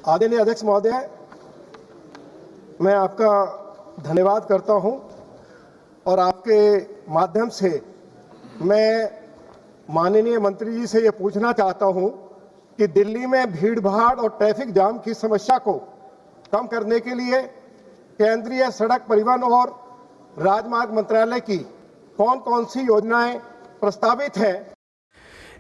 आदरणीय अध्यक्ष महोदय, मैं आपका धन्यवाद करता हूं और आपके माध्यम से मैं माननीय मंत्री जी से ये पूछना चाहता हूं कि दिल्ली में भीड़-भाड़ और ट्रैफिक जाम की समस्या को कम करने के लिए केंद्रीय सड़क परिवहन और राजमार्ग मंत्रालय की कौन-कौन सी योजनाएं प्रस्तावित हैं।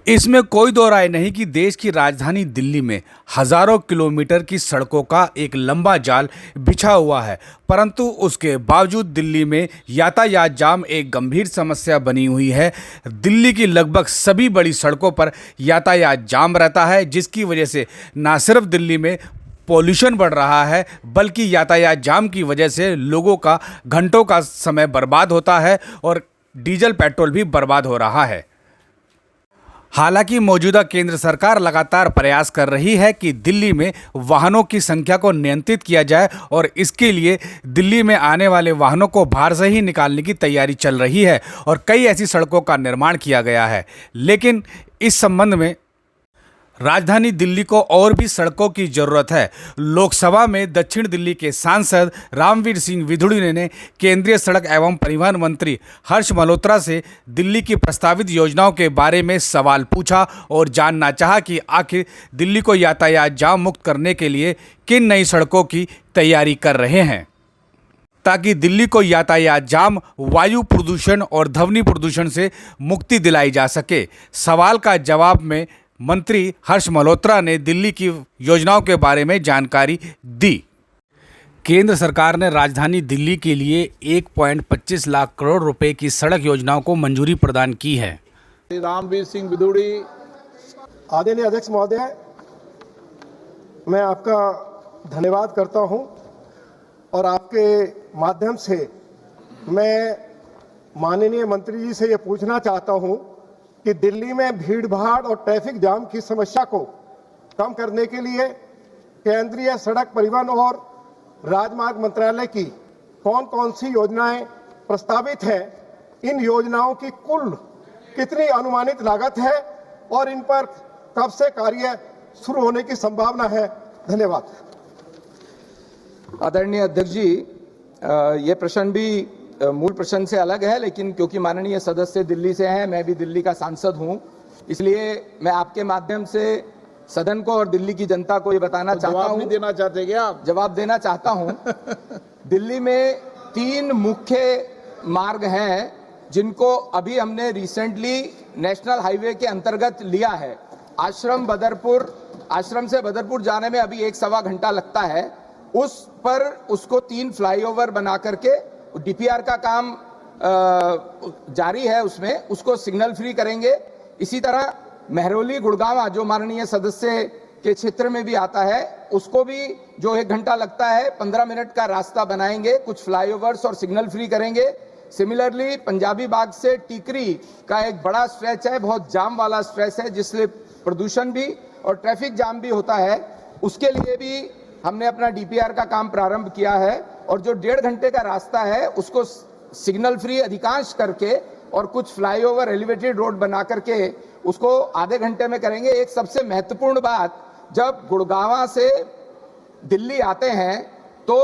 इसमें कोई दो राय नहीं कि देश की राजधानी दिल्ली में हजारों किलोमीटर की सड़कों का एक लंबा जाल बिछा हुआ है, परंतु उसके बावजूद दिल्ली में यातायात जाम एक गंभीर समस्या बनी हुई है। दिल्ली की लगभग सभी बड़ी सड़कों पर यातायात जाम रहता है, जिसकी वजह से न सिर्फ दिल्ली में पॉल्यूशन बढ़ रहा है, बल्कि यातायात जाम की वजह से लोगों का घंटों का समय बर्बाद होता है और डीजल पेट्रोल भी बर्बाद हो रहा है। हालांकि मौजूदा केंद्र सरकार लगातार प्रयास कर रही है कि दिल्ली में वाहनों की संख्या को नियंत्रित किया जाए और इसके लिए दिल्ली में आने वाले वाहनों को बाहर से ही निकालने की तैयारी चल रही है और कई ऐसी सड़कों का निर्माण किया गया है। लेकिन इस संबंध में राजधानी दिल्ली को और भी सड़कों की जरूरत है। लोकसभा में दक्षिण दिल्ली के सांसद रामवीर सिंह विधुड़ी ने केंद्रीय सड़क एवं परिवहन मंत्री हर्ष मल्होत्रा से दिल्ली की प्रस्तावित योजनाओं के बारे में सवाल पूछा और जानना चाहा कि आखिर दिल्ली को यातायात जाम मुक्त करने के लिए किन नई सड़कों की तैयारी कर रहे हैं, ताकि दिल्ली को यातायात जाम, वायु प्रदूषण और ध्वनि प्रदूषण से मुक्ति दिलाई जा सके। सवाल का जवाब में मंत्री हर्ष मल्होत्रा ने दिल्ली की योजनाओं के बारे में जानकारी दी। केंद्र सरकार ने राजधानी दिल्ली के लिए 1.25 लाख करोड़ रुपए की सड़क योजनाओं को मंजूरी प्रदान की है। रामवीर सिंह विधुड़ी। आदरणीय अध्यक्ष महोदय, मैं आपका धन्यवाद करता हूं और आपके माध्यम से मैं माननीय मंत्री जी से ये पूछना चाहता हूं कि दिल्ली में भीड़-भाड़ और ट्रैफिक जाम की समस्या को कम करने के लिए केंद्रीय सड़क परिवहन और राजमार्ग मंत्रालय की कौन-कौन सी योजनाएं प्रस्तावित हैं। इन योजनाओं की कुल कितनी अनुमानित लागत है और इन पर कब से कार्य शुरू होने की संभावना है। धन्यवाद। आदरणीय अध्यक्ष जी, ये प्रश्न भी मूल प्रश्न से अलग है, लेकिन क्योंकि माननीय सदस्य दिल्ली से हैं, मैं भी दिल्ली का सांसद हूं, इसलिए मैं आपके माध्यम से सदन को और दिल्ली की जनता को ये बताना चाहता हूं। जवाब नहीं देना चाहते क्या आप? जवाब देना चाहता हूं। दिल्ली में 3 मुख्य मार्ग हैं जिनको अभी हमने रिसेंटली नेशनल हाईवे के अंतर्गत लिया है। आश्रम से बदरपुर जाने में अभी 1-1.25 घंटा लगता है। उस पर उसको 3 फ्लाईओवर बना करके डीपीआर का काम जारी है, उसमें उसको सिग्नल फ्री करेंगे। इसी तरह मेहरौली गुड़गांव जो माननीय सदस्य के क्षेत्र में भी आता है, उसको भी जो 1 घंटा लगता है 15 मिनट का रास्ता बनाएंगे, कुछ फ्लाईओवर्स और सिग्नल फ्री करेंगे। सिमिलरली पंजाबी बाग से टीकरी का एक बड़ा स्ट्रेच है, बहुत जाम वाला स्ट्रेच है, जिससे प्रदूषण भी और ट्रैफिक जाम भी होता है। उसके लिए भी हमने अपना डीपीआर का काम प्रारंभ किया है और जो 1.5 घंटे का रास्ता है उसको सिग्नल फ्री अधिकांश करके और कुछ फ्लाईओवर एलिवेटेड रोड बना करके उसको आधे घंटे में करेंगे। एक सबसे महत्वपूर्ण बात, जब गुड़गांव से दिल्ली आते हैं तो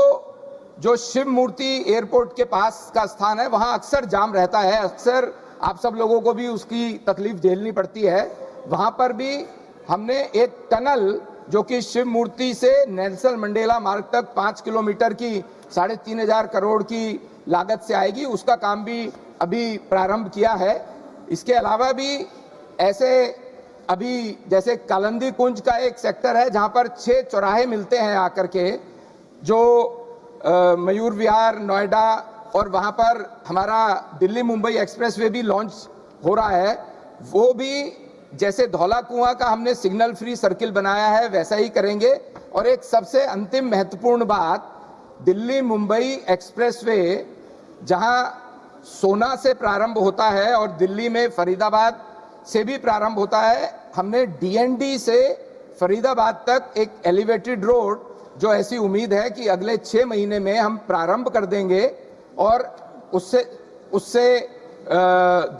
जो शिव मूर्ति एयरपोर्ट के पास का स्थान है, वहां अक्सर जाम रहता है। अक्सर आप सब लोगों को भी उसकी तकलीफ झेलनी पड़ती है। वहां पर भी हमने एक टनल जो कि शिव मूर्ति से नेल्सन मंडेला मार्ग तक 5 किलोमीटर की 3,500 करोड़ की लागत से आएगी, उसका काम भी अभी प्रारंभ किया है। इसके अलावा भी ऐसे अभी जैसे कालंदी कुंज का एक सेक्टर है जहां पर 6 चौराहे मिलते हैं आकर के, जो मयूर विहार, नोएडा, और वहां पर हमारा दिल्ली मुंबई एक्सप्रेसवे भी लॉन्च हो रहा है। वो भी जैसे धौला कुआं का हमने सिग्नल फ्री सर्किल बनाया है वैसा ही करेंगे। और एक सबसे अंतिम महत्वपूर्ण बात, दिल्ली मुंबई एक्सप्रेसवे जहां सोना से प्रारंभ होता है और दिल्ली में फरीदाबाद से भी प्रारंभ होता है, हमने डीएनडी से फरीदाबाद तक एक एलिवेटेड रोड, जो ऐसी उम्मीद है कि अगले 6 महीने में हम प्रारंभ कर देंगे और उससे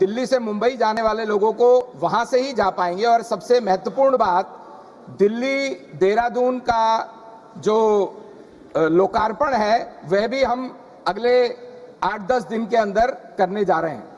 दिल्ली से मुंबई जाने वाले लोगों को वहां से ही जा पाएंगे। और सबसे महत्वपूर्ण बात, दिल्ली देहरादून का जो लोकार्पण है वह भी हम अगले 8-10 दिन के अंदर करने जा रहे हैं।